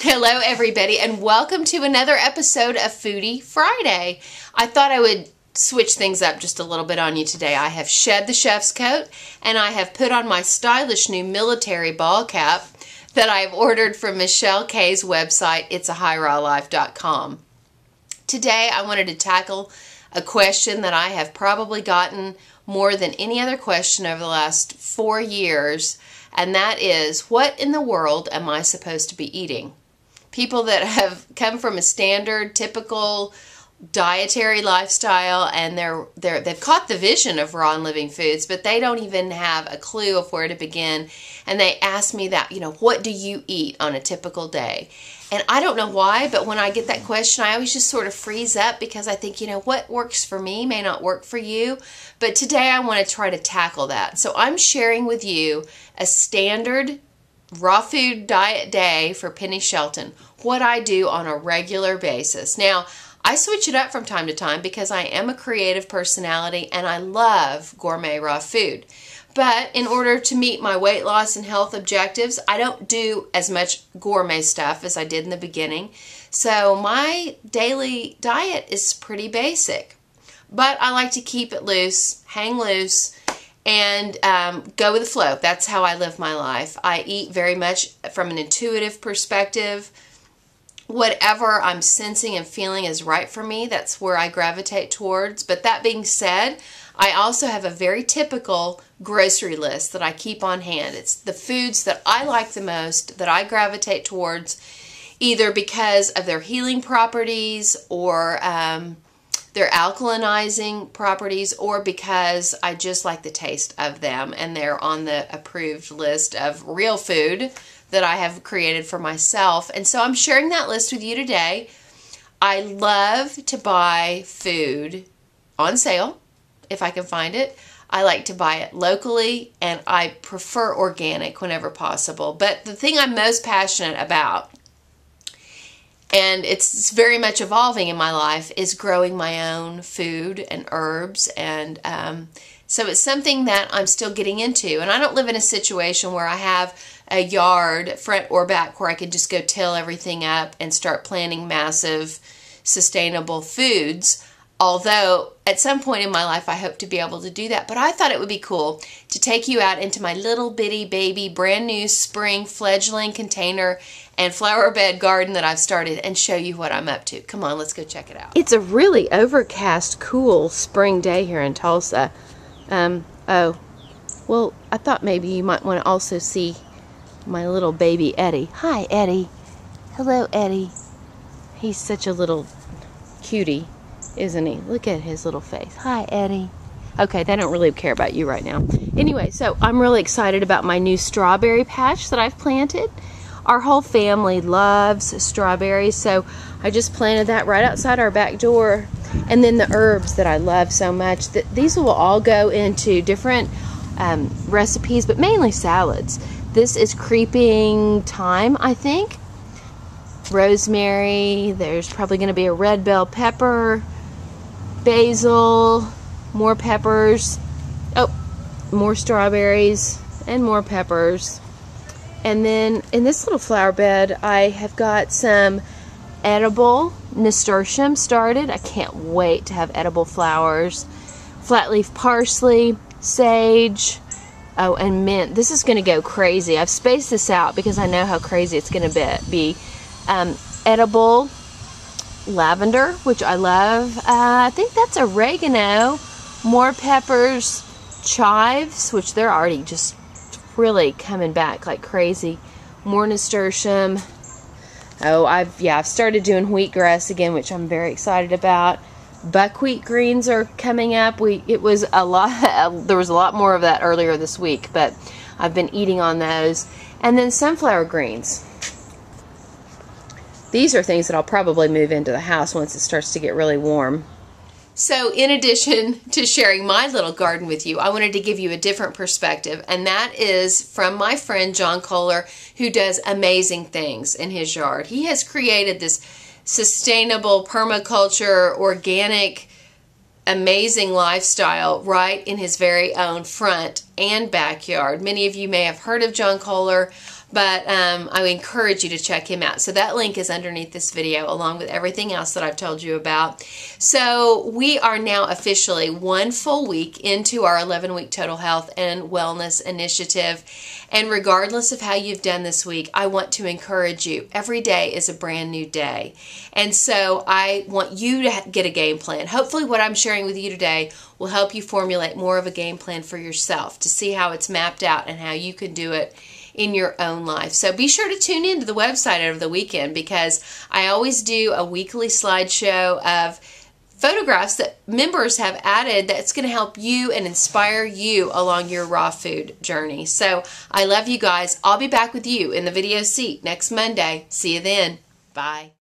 Hello everybody and welcome to another episode of Foodie Friday. I thought I would switch things up just a little bit on you today. I have shed the chef's coat and I have put on my stylish new military ball cap that I've ordered from Michelle K's website, itsahigrawlife.com. Today I wanted to tackle a question that I have probably gotten more than any other question over the last 4 years, and that is, what in the world am I supposed to be eating? People that have come from a standard, typical dietary lifestyle, and they've caught the vision of raw and living foods, but they don't even have a clue of where to begin. And they ask me that, what do you eat on a typical day? And I don't know why, but when I get that question, I always just sort of freeze up because I think, what works for me may not work for you. But today I want to try to tackle that. So I'm sharing with you a standard raw food diet day for Penni Shelton, what I do on a regular basis. Now, I switch it up from time to time because I am a creative personality and I love gourmet raw food. But in order to meet my weight loss and health objectives, I don't do as much gourmet stuff as I did in the beginning. So my daily diet is pretty basic. But I like to keep it loose, hang loose, and go with the flow. That's how I live my life. I eat very much from an intuitive perspective. Whatever I'm sensing and feeling is right for me, that's where I gravitate towards. But that being said, I also have a very typical grocery list that I keep on hand. It's the foods that I like the most, that I gravitate towards, either because of their healing properties or their alkalinizing properties, or because I just like the taste of them and they're on the approved list of real food that I have created for myself. And so I'm sharing that list with you today. I love to buy food on sale if I can find it. I like to buy it locally, and I prefer organic whenever possible. But the thing I'm most passionate about, and it's very much evolving in my life, is growing my own food and herbs. And so it's something that I'm still getting into. And I don't live in a situation where I have a yard, front or back, where I can just go till everything up and start planting massive, sustainable foods. Although at some point in my life I hope to be able to do that. But I thought it would be cool to take you out into my little bitty baby brand new spring fledgling container and flower bed garden that I've started and show you what I'm up to. Come on, let's go check it out. It's a really overcast, cool spring day here in Tulsa. Oh, well, I thought maybe you might want to also see my little baby Eddie. Hi, Eddie. Hello, Eddie. He's such a little cutie, isn't he? Look at his little face. Hi, Eddie. Okay, they don't really care about you right now. Anyway, so I'm really excited about my new strawberry patch that I've planted. Our whole family loves strawberries, so I just planted that right outside our back door. And then the herbs that I love so much, these will all go into different recipes, but mainly salads. This is creeping thyme, I think. Rosemary, there's probably going to be a red bell pepper, basil, more peppers, oh, more strawberries, and more peppers. And then in this little flower bed, I have got some edible nasturtium started. I can't wait to have edible flowers. Flat leaf parsley, sage, oh, and mint. This is going to go crazy. I've spaced this out because I know how crazy it's going to be. Edible lavender, which I love. I think that's oregano. More peppers, chives, which they're already just really coming back like crazy. More nasturtium. Oh, I've started doing wheatgrass again, which I'm very excited about. Buckwheat greens are coming up. There was a lot more of that earlier this week, but I've been eating on those. And then sunflower greens. These are things that I'll probably move into the house once it starts to get really warm. So in addition to sharing my little garden with you, I wanted to give you a different perspective, and that is from my friend John Kohler, who does amazing things in his yard. He has created this sustainable permaculture, organic, amazing lifestyle right in his very own front and backyard. Many of you may have heard of John Kohler, but I encourage you to check him out. So that link is underneath this video, along with everything else that I've told you about. So we are now officially 1 full week into our 11-week total health and wellness initiative. And regardless of how you've done this week, I want to encourage you. Every day is a brand new day. And so I want you to get a game plan. Hopefully what I'm sharing with you today will help you formulate more of a game plan for yourself to see how it's mapped out and how you can do it in your own life. So be sure to tune in to the website over the weekend, because I always do a weekly slideshow of photographs that members have added that's going to help you and inspire you along your raw food journey. So I love you guys. I'll be back with you in the video seat next Monday. See you then. Bye.